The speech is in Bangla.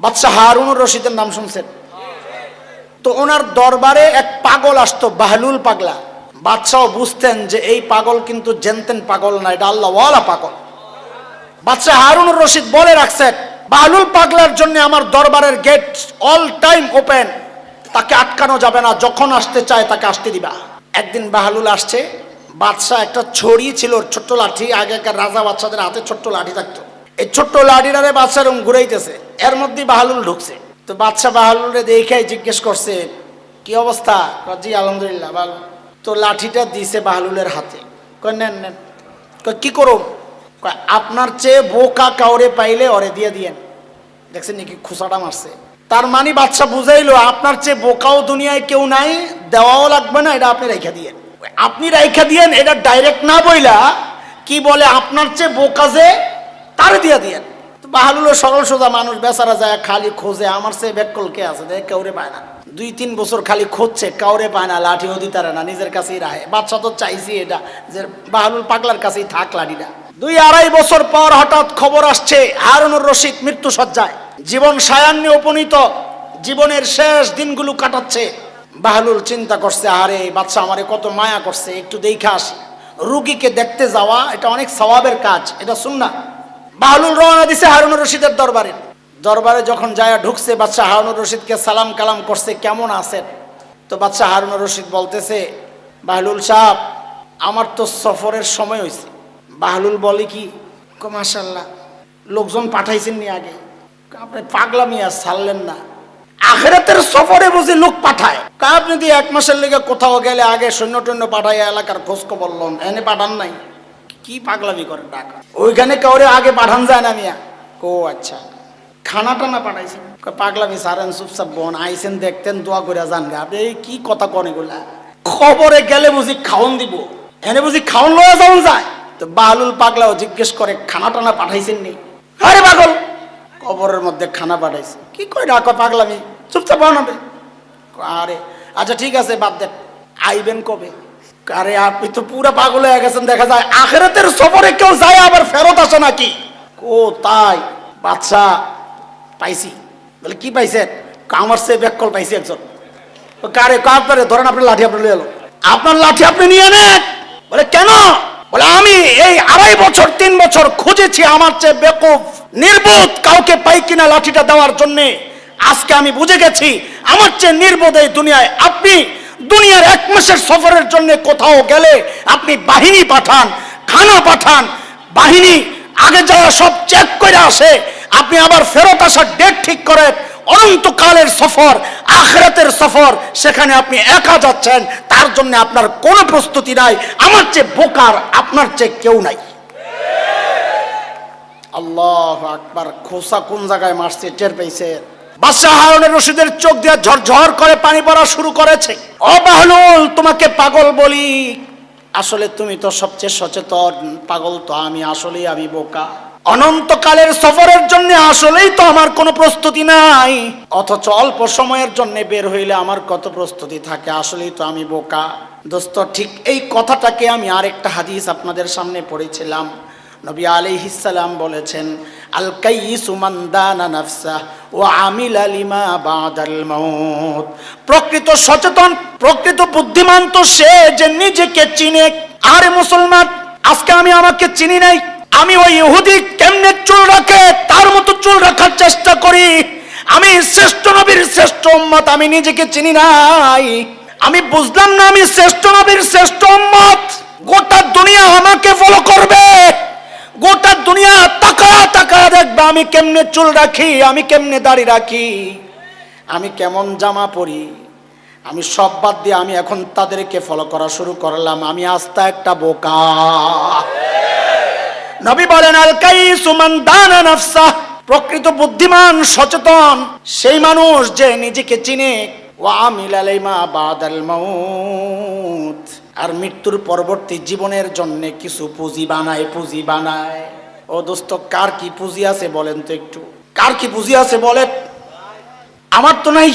বাদশাহ হারুনুর রশিদের নাম শুনছেন? তো ওনার দরবারে এক পাগল আসতো, বাহলুল পাগলা। বাদশাহ বুঝতেন যে এই পাগল কিন্তু জেনতেন পাগল না, এটা আল্লাহওয়ালা পাগল। বাদশাহ হারুনুর রশিদ বলে রাখছেন, বাহলুল পাগলার জন্য আমার দরবারের গেট অল টাইম ওপেন, তাকে আটকানো যাবে না, যখন আসতে চায় তাকে আসতে দিবা। একদিন বাহলুল আসছে, বাদশাহ একটা ছড়ি ছিল, ছোট্ট লাঠি, আগেকার রাজা বাদশাদের হাতে ছোট্ট লাঠি থাকতো, এই ছোট্ট লাঠিটারে বাদশাহ এরকম ঘুরাইতেছে, এর মধ্যে বাহলুল ঢুকছে। তো বাদশাহ বাহলুলরে দেখে জিজ্ঞেস করছে, কি অবস্থা? জি আলহামদুলিল্লাহ ভালো। তো লাঠিটা দিছে বাহলুলের হাতে, কয় নেন নেন। কয় কি করুন? কয় আপনার চেয়ে বোকা কাউরে পাইলে ওরে দিয়ে দিয়েন। দেখছেন নাকি খুসাটা মারছে? তার মানে বাদশাহ বুঝাইলো আপনার চেয়ে বোকাও দুনিয়ায় কেউ নাই, দেওয়াও লাগবে না, এটা আপনি রেখে দিয়েন। আপনি রেখে দিয়েন এটা ডাইরেক্ট না বইলা কি বলে, আপনার চেয়ে বোকা যে তারে দিয়ে দিয়েন। বাহলুল সরল সোজা মানুষ, বেচারা যায় খালি খোঁজে, আমার চেয়ে বেকল কে আছে, দেখ কাউরে পায় না। 2-3 বছর খালি খুঁজছে, কাউরে পায় না, লাঠিও দিতে পারে না, নিজের কাছেই রাখে। বাদশা তো চাইছি এটা যে বাহলুল পাগলার কাছেই থাক লাঠিটা। 2-2.5 বছর পর হঠাৎ খবর আসছে হারুনুর রশিদ মৃত্যু সজ্জায়, জীবন সায়ান্নে উপনীত, জীবনের শেষ দিনগুলো কাটাচ্ছে। বাহলুল চিন্তা করছে, আরে বাদশা আমারে কত মায়া করছে, একটু দেখে আসি। রুগীকে দেখতে যাওয়া এটা অনেক সওয়াবের কাজ, এটা সুন্নাহ। বাহলুল রওনা দিছে হারুনুর রশিদের দরবারে। দরবারে যখন যায় ঢুকছে, বাদশাহ হারুনুর রশিদকে সালাম কালাম করছে, কেমন আছেন? তো বাদশাহ হারুনুর রশিদ বলতেছে, বাহলুল সাহেব আমার তো সফরের সময় হয়েছে। বাহলুল বলে কি? মাশাআল্লাহ, লোকজন পাঠাইছেন নি আগে? আপনি পাগলামি আর ছাড়লেন না, আখিরাতের সফরে বুঝি লোক পাঠায়? আপনি যদি 1 মাসের লেগে কোথাও গেলে আগে সৈন্য টৈন্য পাঠাই এলাকার খোঁজ খবর লন, এনে পাঠান নাই? কি পাগলামি করেন ঢাকা? ওইখানে কাউরে আগে পাঠান যায় না মিয়া? ও আচ্ছা, খানা টানা পাঠাইছেন? পাগলামি সারেন, চুপচাপ বোন আইসেন, দেখতেন, দোয়া করে যান গা। আপনি কি কথা কন এগুলা? খবরে গেলে বুঝি খাওন দিব, এনে বুঝি খাওন লয়ে যাওয়া যায়? তো বাহলুল পাগলাও জিজ্ঞেস করে, খানা টানা পাঠাইছেন নি? আরে পাগল, কবরের মধ্যে খানা পাঠাইছে? কি করে ডাকো পাগলামি, চুপচাপ বানাবে। আরে আচ্ছা ঠিক আছে, বাদ দেন, আইবেন কবে? আরে আপনি তো পুরো পাগল হয়ে গেছেন, দেখা যায় আখিরাতের সফরে কেউ যায় আবার ফেরত আসে নাকি? ও তাই? বাদশা পাইছি। বলে কি পাইছেন? আমার সে ব্যাককল পাইছি একজন। কারে কাপড়ে ধরেন, আপনার লাঠি আপনি নিয়ে এলো। আপনার লাঠি আপনি নিয়ে নেন। বলে কেন? বলে আমি এই 2.5 বছর 3 বছর খুঁজেছি আমার চেয়ে বেকুফ নির্বোধ কাউকে পাই কিনা লাঠিটা দেওয়ার জন্য। আজকে আমি বুঝে গেছি আমার চেয়ে নির্বোধ এই দুনিয়ায় আপনি। দুনিয়ার 1 মাসের সফরের জন্য কোথাও গেলে আপনি বাহিনী পাঠান, খানা পাঠান, বাহিনী আগে যাওয়া সব চেক করে আসে, আপনি আবার ফেরত আসার ডেট ঠিক করে। অনন্তকালের সফর, আখিরাতের সফর, সেখানে আপনি একা যাচ্ছেন, তার জন্য আপনার কোনো প্রস্তুতি নাই। আমার চেয়ে বোকার আপনার চেয়ে কেউ নাই। আল্লাহু আকবার। খোসা কোন জায়গায় মারছে টের পেয়েছে? বাদশাহ হারুনুর রশিদের চোখ দিয়ে ঝরঝর করে পানি পড়া শুরু করেছে। ও বাহলুল, তোমাকে পাগল বলি, আসলে তুমি তো সবচেয়ে সচেতন। পাগল তো আমি, আসলেই আমি বোকা। অনন্তকালের সফরের জন্য আসলেই তো আমার কোনো প্রস্তুতি নাই, অথচ অল্প সময়ের জন্য বের হইলে আমার কত প্রস্তুতি থাকে। আসলেই তো আমি বোকা। দোস্ত, ঠিক এই কথাটাকে আমি আরেকটা হাদিস আপনাদের সামনে পড়েছিলাম। নবী আলাইহিস সালাম বলেছেন, আল কাইয়িসু মান দানা নাফসা ওয়া আমিলা লিমা বাদাল মাউত। প্রকৃত সচেতন, প্রকৃত বুদ্ধিমান তো সে যে নিজেকে চিনে। আরে মুসলমান, আজকে আমি আমাকে চিনি নাই। আমি ওই ইহুদি কেমনে চুল রাখে তার মতো চুল রাখার চেষ্টা করি। আমি শ্রেষ্ঠ নবীর শ্রেষ্ঠ উম্মত, আমি নিজেকে চিনি নাই। আমি বুঝলাম না আমি শ্রেষ্ঠ নবীর শ্রেষ্ঠ উম্মত। গোটা দুনিয়া আমাকে ফলো করবে, গোটা দুনিয়া তাকায়া তাকায়া দেখবে আমি কেমনে চুল রাখি, আমি কেমনে দাড়ি রাখি, আমি কেমন জামা পরি। আমি সব বাদ দিয়ে আমি এখন তাদেরকে ফলো করা শুরু করলাম। আমি আস্তা একটা বোকা। নবী বলেন, আল কাইয়িসু মান দানা নাফসা। প্রকৃত বুদ্ধিমান সচেতন সেই মানুষ যে নিজেকে চিনে। ওয়া আমিলা লিমা বাদাল মাউত, আর মৃত্যুর পরবর্তী জীবনের জন্য কিছু পুঁজি বানায়, পুঁজি বানায়। ও দোস্ত, কার কি পুঁজি আছে বলেন তো একটু? কার কি পুঁজি আছে বলেন? আমার তো নাই।